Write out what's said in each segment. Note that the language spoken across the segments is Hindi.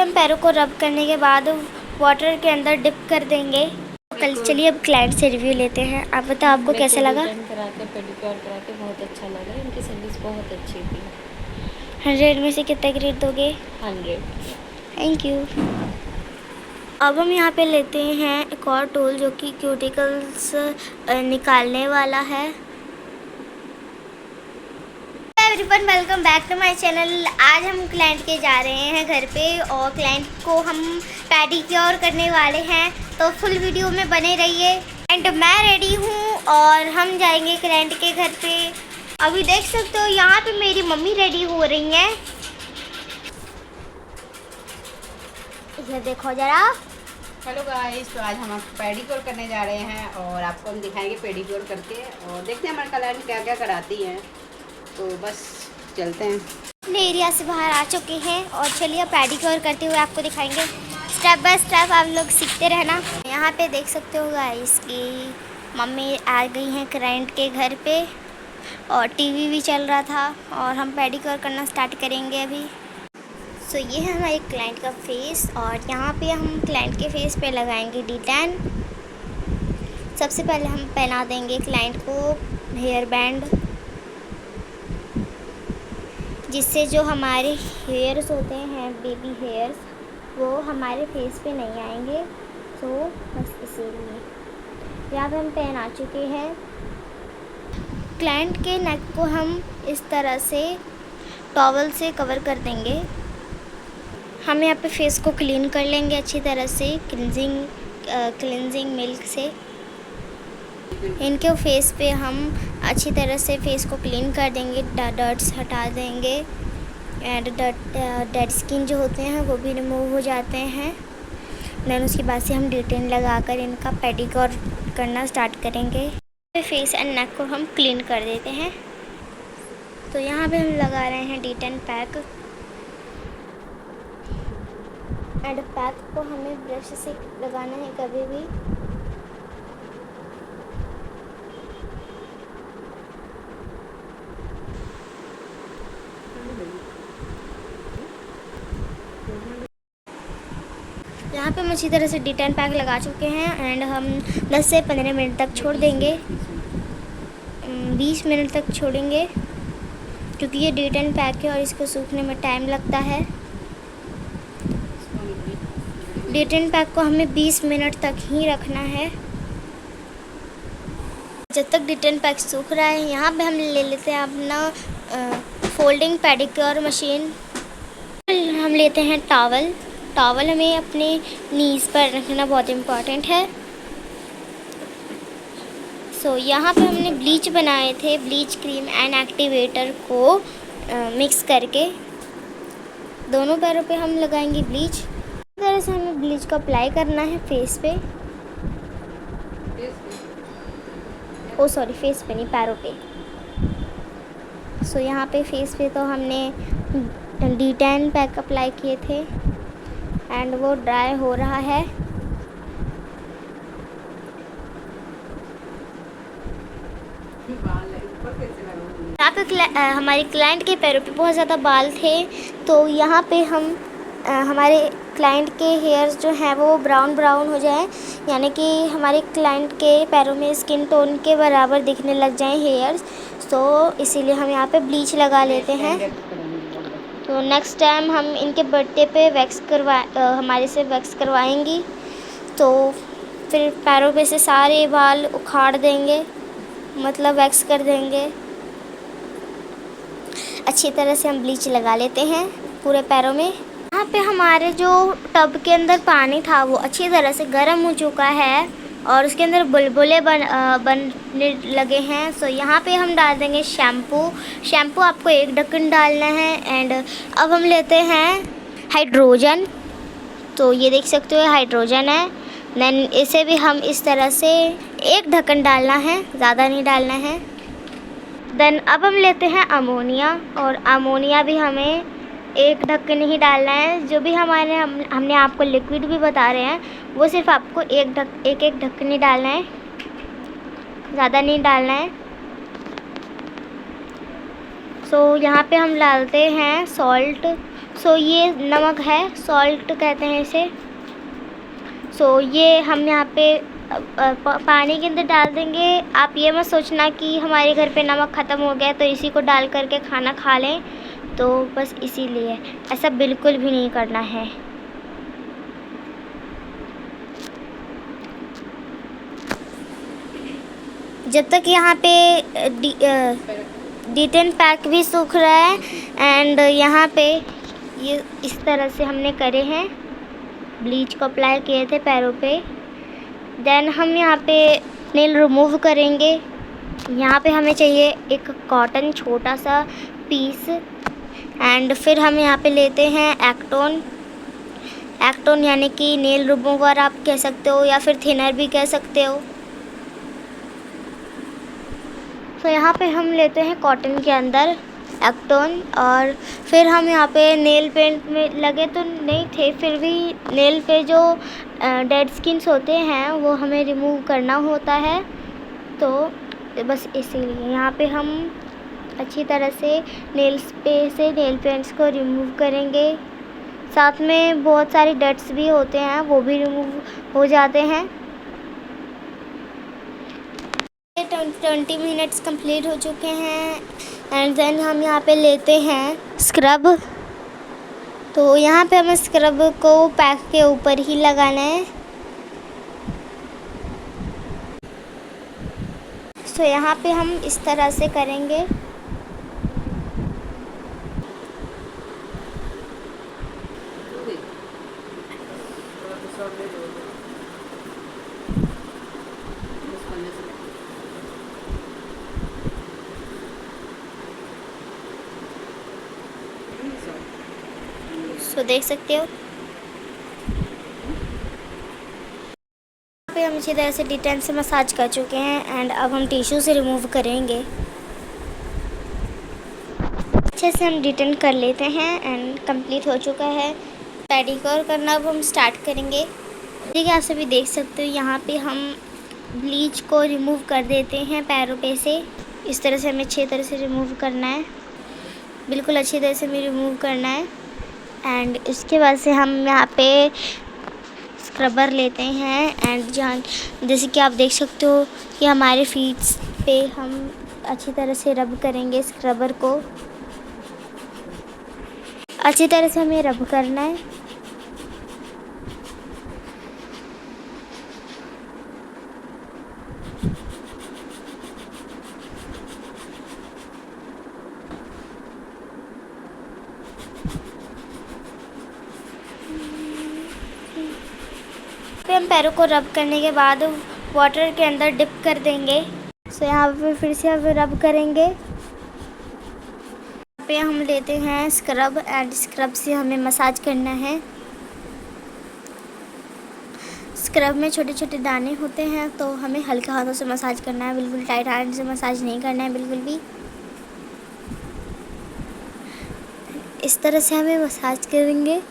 हम पैरों को रब करने के बाद वाटर के अंदर डिप कर देंगे। कल चलिए अब क्लाइंट से रिव्यू लेते हैं। आप बताओ आपको कैसा लगा? कराके पेडिक्योर कराके बहुत अच्छा लगा, इनकी सर्विस बहुत अच्छी थी। 100 में से कितना ग्रेड दोगे? 100। Thank you. अब हम यहाँ पे लेते हैं एक और टूल जो कि क्यूटिकल्स निकालने वाला है। Everyone, welcome back to my channel. आज हम क्लाइंट के जा रहे हैं घर पे और क्लाइंट को हम पेडिक्योर करने वाले हैं, तो फुल वीडियो में बने रहिए। एंड मैं रेडी हूँ और हम जाएंगे क्लाइंट के घर पे। अभी देख सकते हो यहाँ पे मेरी मम्मी रेडी हो रही हैं। ये देखो जरा। हेलो गाइस, तो आज हम आपको पेडिक्योर करने जा रहे हैं और आपको हम दिखाएंगे पेडिक्योर करके, और देखते हैं हमारे क्लाइंट क्या क्या कराती हैं। तो बस चलते हैं। अपने एरिया से बाहर आ चुके हैं और चलिए पेडिक्योर करते हुए आपको दिखाएंगे। स्टेप बाय स्टेप आप लोग सीखते रहना। यहाँ पे देख सकते हो गाइस कि मम्मी आ गई हैं क्लाइंट के घर पे और टीवी भी चल रहा था और हम पेडिक्योर करना स्टार्ट करेंगे अभी। सो ये है हमारे क्लाइंट का फेस और यहाँ पे हम क्लाइंट के फेस पे लगाएंगे D10। सबसे पहले हम पहना देंगे क्लाइंट को हेयर बैंड, जिससे जो हमारे हेयर्स होते हैं बेबी हेयर्स वो हमारे फेस पे नहीं आएंगे। तो बस इसीलिए यहाँ पे हम पहना चुके हैं। क्लाइंट के नेक को हम इस तरह से टॉवल से कवर कर देंगे। हम यहाँ पे फेस को क्लीन कर लेंगे अच्छी तरह से क्लिनजिंग मिल्क से। इनके फेस पे हम अच्छी तरह से फेस को क्लीन कर देंगे, डर्ट्स हटा देंगे एंड डेड स्किन जो होते हैं वो भी रिमूव हो जाते हैं। देन उसके बाद से हम D10 लगाकर इनका पेडिक्योर करना स्टार्ट करेंगे। फेस एंड नेक को हम क्लीन कर देते हैं। तो यहाँ पे हम लगा रहे हैं D10 पैक एंड पैक को हमें ब्रश से लगाना है कभी भी। यहाँ पे हम अच्छी तरह से D10 पैक लगा चुके हैं एंड हम 10 से 15 मिनट तक छोड़ देंगे। 20 मिनट तक छोड़ेंगे क्योंकि ये D10 पैक है और इसको सूखने में टाइम लगता है। D10 पैक को हमें 20 मिनट तक ही रखना है जब तक D10 पैक सूख रहा है। यहाँ पे हम ले लेते हैं अपना फोल्डिंग पेडिक्योर मशीन। हम लेते हैं टॉवल हमें अपने नीज़ पर रखना बहुत इम्पॉर्टेंट है। सो यहाँ पे हमने ब्लीच बनाए थे, ब्लीच क्रीम एंड एक्टिवेटर को मिक्स करके दोनों पैरों पे हम लगाएंगे ब्लीच। इस तरह से हमें ब्लीच को अप्लाई करना है फेस पे। फेस पे नहीं, पैरों पे। सो यहाँ पे फेस पे तो हमने D10 पैक अप्लाई किए थे एंड वो ड्राई हो रहा है। यहाँ पे हमारे क्लाइंट के पैरों पे बहुत ज़्यादा बाल थे, तो यहाँ पे हम हमारे क्लाइंट के हेयर्स जो हैं वो ब्राउन हो जाएं, यानी कि हमारे क्लाइंट के पैरों में स्किन टोन के बराबर दिखने लग जाएं हेयर्स। तो इसीलिए हम यहाँ पे ब्लीच लगा लेते हैं। तो नेक्स्ट टाइम हम इनके बर्थडे पे हमारे से वैक्स करवाएंगी, तो फिर पैरों पे से सारे बाल उखाड़ देंगे, मतलब वैक्स कर देंगे। अच्छी तरह से हम ब्लीच लगा लेते हैं पूरे पैरों में। यहाँ पे हमारे जो टब के अंदर पानी था वो अच्छी तरह से गर्म हो चुका है और उसके अंदर बुलबुले बनने लगे हैं। सो यहाँ पे हम डाल देंगे शैम्पू आपको 1 ढक्कन डालना है। एंड अब हम लेते हैं हाइड्रोजन। तो ये देख सकते हो हाइड्रोजन है। देन इसे भी हम इस तरह से 1 ढक्कन डालना है, ज़्यादा नहीं डालना है। देन अब हम लेते हैं अमोनिया, और अमोनिया भी हमें 1 ढक्कन ही डालना है। जो भी हमने आपको लिक्विड भी बता रहे हैं वो सिर्फ आपको एक ढक्कन ही डालना है, ज़्यादा नहीं डालना है। सो यहाँ पे हम डालते हैं सो ये नमक है, सॉल्ट कहते हैं इसे। सो ये हम यहाँ पे पानी के अंदर डाल देंगे। आप ये मत सोचना कि हमारे घर पे नमक ख़त्म हो गया तो इसी को डाल करके खाना खा लें, तो बस इसीलिए ऐसा बिल्कुल भी नहीं करना है। जब तक यहाँ पे D10 पैक भी सूख रहा है एंड यहाँ पे ये इस तरह से हमने करे हैं, ब्लीच को अप्लाई किए थे पैरों पे। देन हम यहाँ पे नेल रिमूव करेंगे। यहाँ पे हमें चाहिए एक कॉटन छोटा सा पीस एंड फिर हम यहाँ पे लेते हैं एक्टोन यानी कि नेल रिमूवर आप कह सकते हो या फिर थिनर भी कह सकते हो। तो यहाँ पे हम लेते हैं कॉटन के अंदर एक्टोन और फिर हम यहाँ पे नेल पेंट में लगे तो नहीं थे, फिर भी नेल पे जो डेड स्किन्स होते हैं वो हमें रिमूव करना होता है, तो बस इसीलिए यहाँ पे हम अच्छी तरह से नेल्स पे से नेल पेंट्स को रिमूव करेंगे। साथ में बहुत सारी डट्स भी होते हैं, वो भी रिमूव हो जाते हैं। 20 मिनट्स कंप्लीट हो चुके हैं एंड देन हम यहाँ पे लेते हैं स्क्रब। तो यहाँ पे हमें स्क्रब को पैक के ऊपर ही लगाना है। तो यहाँ पे हम इस तरह से करेंगे। तो देख सकते हो यहाँ पे हम अच्छी तरह से D10 से मसाज कर चुके हैं एंड अब हम टिश्यू से रिमूव करेंगे। अच्छे से हम D10 कर लेते हैं एंड कंप्लीट हो चुका है। पेडिक्योर करना अब हम स्टार्ट करेंगे। ठीक है, आप सभी देख सकते हो यहाँ पे हम ब्लीच को रिमूव कर देते हैं पैरों पे से। इस तरह से हमें अच्छी तरह से रिमूव करना है, बिल्कुल अच्छी तरह से हमें रिमूव करना है। एंड इसके बाद से हम यहाँ पे स्क्रबर लेते हैं एंड जैसे कि आप देख सकते हो कि हमारे फीट्स पे हम अच्छी तरह से रब करेंगे। स्क्रबर को अच्छी तरह से हमें रब करना है। फिर हम पैरों को रब करने के बाद वाटर के अंदर डिप कर देंगे। सो यहाँ पे फिर से हम रब करेंगे। यहाँ पे हम लेते हैं स्क्रब एंड स्क्रब से हमें मसाज करना है। स्क्रब में छोटे छोटे दाने होते हैं तो हमें हल्के हाथों से मसाज करना है, बिल्कुल टाइट हैंड से मसाज नहीं करना है बिल्कुल भी। इस तरह से हमें मसाज करेंगे।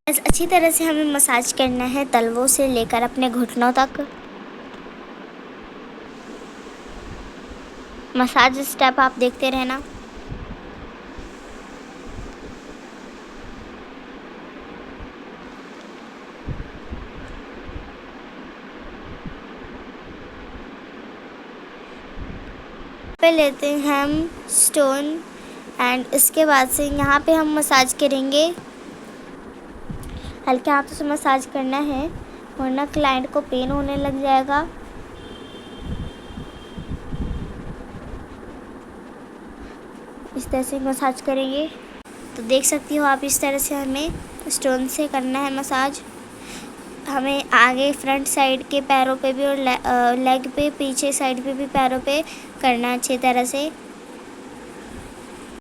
अच्छी तरह से हमें मसाज करना है तलवों से लेकर अपने घुटनों तक। मसाज स्टेप आप देखते रहना। पे लेते हैं हम स्टोन एंड इसके बाद से यहाँ पे हम मसाज करेंगे। हल्के हाथों से मसाज करना है वरना क्लाइंट को पेन होने लग जाएगा। इस तरह से मसाज करेंगे तो देख सकती हो आप, इस तरह से हमें स्टोन से करना है मसाज। हमें आगे फ्रंट साइड के पैरों पे भी और लेग पे, पीछे साइड पे भी पैरों पे करना है अच्छी तरह से।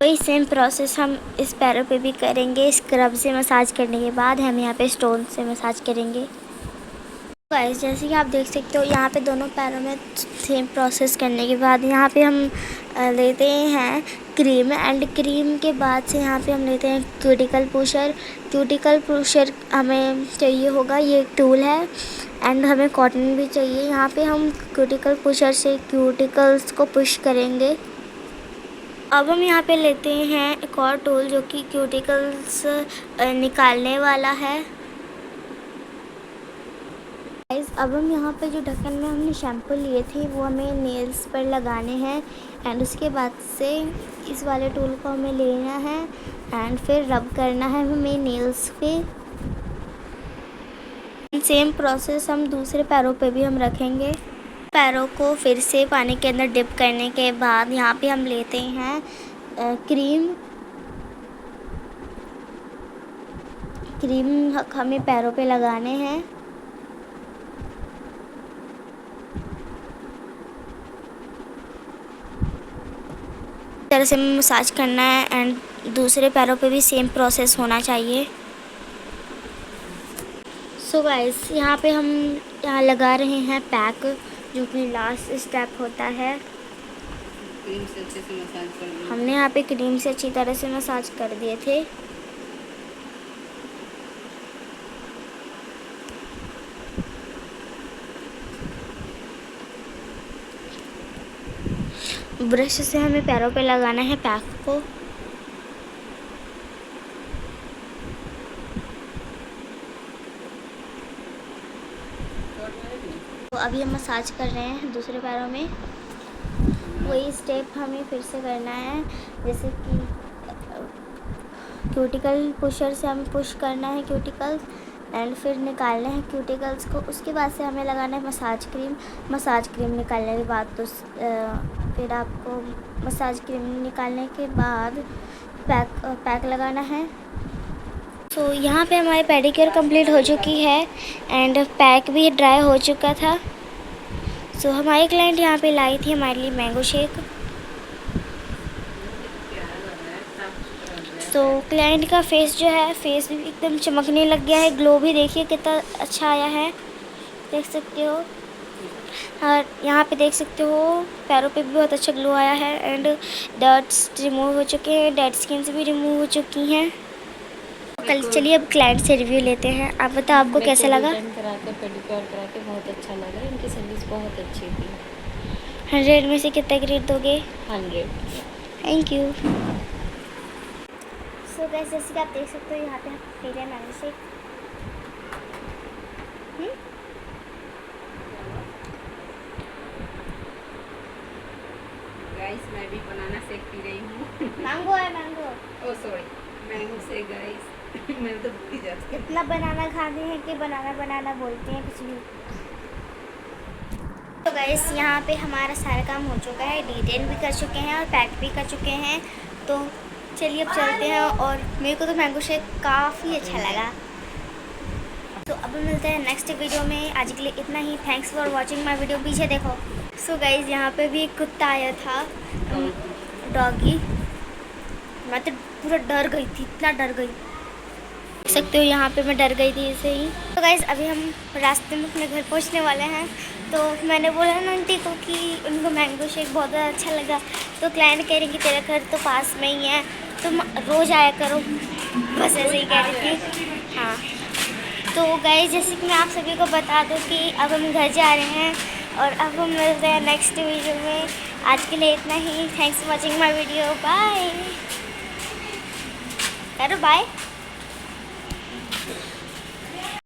वही सेम प्रोसेस हम इस पैरों पे भी करेंगे। स्क्रब से मसाज करने के बाद हम यहाँ पे स्टोन से मसाज करेंगे। गाइस जैसे कि आप देख सकते हो यहाँ पे दोनों पैरों में सेम प्रोसेस करने के बाद यहाँ पे हम लेते हैं क्रीम एंड क्रीम के बाद से यहाँ पे हम लेते हैं क्यूटिकल पुशर। क्यूटिकल पुशर हमें चाहिए होगा, ये एक टूल है एंड हमें कॉटन भी चाहिए। यहाँ पे हम क्यूटिकल पुशर से क्यूटिकल्स को पुश करेंगे अब हम यहाँ पे लेते हैं एक और टूल जो कि क्यूटिकल्स निकालने वाला है। गाइस अब हम यहाँ पे जो ढक्कन में हमने शैम्पू लिए थे वो हमें नेल्स पर लगाने हैं एंड उसके बाद से इस वाले टूल को हमें लेना है एंड फिर रब करना है हमें नेल्स पे। सेम प्रोसेस हम दूसरे पैरों पे भी हम रखेंगे। पैरों को फिर से पानी के अंदर डिप करने के बाद यहाँ पे हम लेते हैं क्रीम हमें पैरों पे लगाने हैं। इस तरह से मसाज करना है एंड दूसरे पैरों पे भी सेम प्रोसेस होना चाहिए। सो गाइस यहाँ पे हम यहाँ लगा रहे हैं पैक, जो कि लास्ट स्टेप होता है। क्रीम से अच्छे से मसाज कर लो। हमने यहाँ पे क्रीम से अच्छी तरह से मसाज कर दिए थे। ब्रश से हमें पैरों पे लगाना है पैक को। तो अभी हम मसाज कर रहे हैं दूसरे पैरों में। वही स्टेप हमें फिर से करना है, जैसे कि क्यूटिकल पुशर से हमें पुश करना है क्यूटिकल्स एंड फिर निकालने हैं क्यूटिकल्स को। उसके बाद से हमें लगाना है मसाज क्रीम निकालने के बाद तो फिर आपको मसाज क्रीम निकालने के बाद पैक लगाना है। तो यहाँ पे हमारी पेडिक्योर कंप्लीट हो चुकी है एंड पैक भी ड्राई हो चुका था। सो हमारी क्लाइंट यहाँ पे लाई थी हमारे लिए मैंगो शेक। तो क्लाइंट का फेस जो है फेस भी एकदम चमकने लग गया है, ग्लो भी देखिए कितना अच्छा आया है, देख सकते हो। और यहाँ पे देख सकते हो पैरों पे भी बहुत अच्छा ग्लो आया है एंड डर्ट्स रिमूव हो चुके हैं, डेड स्किन्स भी रिमूव हो चुकी हैं। कल चलिए अब क्लाइंट से रिव्यू लेते हैं। आप बताओ आपको कैसा लगा? करा के पेडिक्योर करा के बहुत अच्छा लगा, इनकी सर्विस बहुत अच्छी थी। 100 में से कितना ग्रेड दोगे? 100। Thank you. सो गाइस जैसे कि आप देख सकते हो यहाँ पे हम पी रहे हैं मैंगो शेक। गाइस मैं भी बनाना शेक पी रही हूँ। मैंगो है मैंगो। ओ सॉरी, मैंगो शेक गाइस। मैं तो भूल ही जाती हूँ। इतना बनाना खाते हैं कि बनाना बोलते हैं कुछ भी। तो गाइस यहाँ पे हमारा सारा काम हो चुका है, डिटेल भी कर चुके हैं और पैक भी कर चुके हैं। तो चलिए अब चलते हैं और मेरे को तो मैंगो शेक काफ़ी अच्छा लगा। तो अब मिलते हैं नेक्स्ट वीडियो में। आज के लिए इतना ही। Thanks for watching my video. पीछे देखो। सो गाइस यहाँ पे भी एक कुत्ता आया था, डॉगी। मैं तो पूरा डर गई थी, इतना डर गई, देख सकते हो यहाँ पे मैं डर गई थी ऐसे ही। तो गाइस अभी हम रास्ते में अपने घर पहुँचने वाले हैं। तो मैंने बोला ना आंटी को कि उनको मैंगो शेक बहुत ज़्यादा अच्छा लगा। तो क्लाइंट कह रही कि तेरा घर तो पास में ही है, तुम रोज़ आया करो, बस ऐसे ही कह रही थी। हाँ तो गाइस जैसे कि मैं आप सभी को बता दूं कि अब हम घर जा रहे हैं और अब हम मिलते हैं नेक्स्ट वीडियो में। आज के लिए इतना ही। Thanks for watching my video. Bye करो, बाय।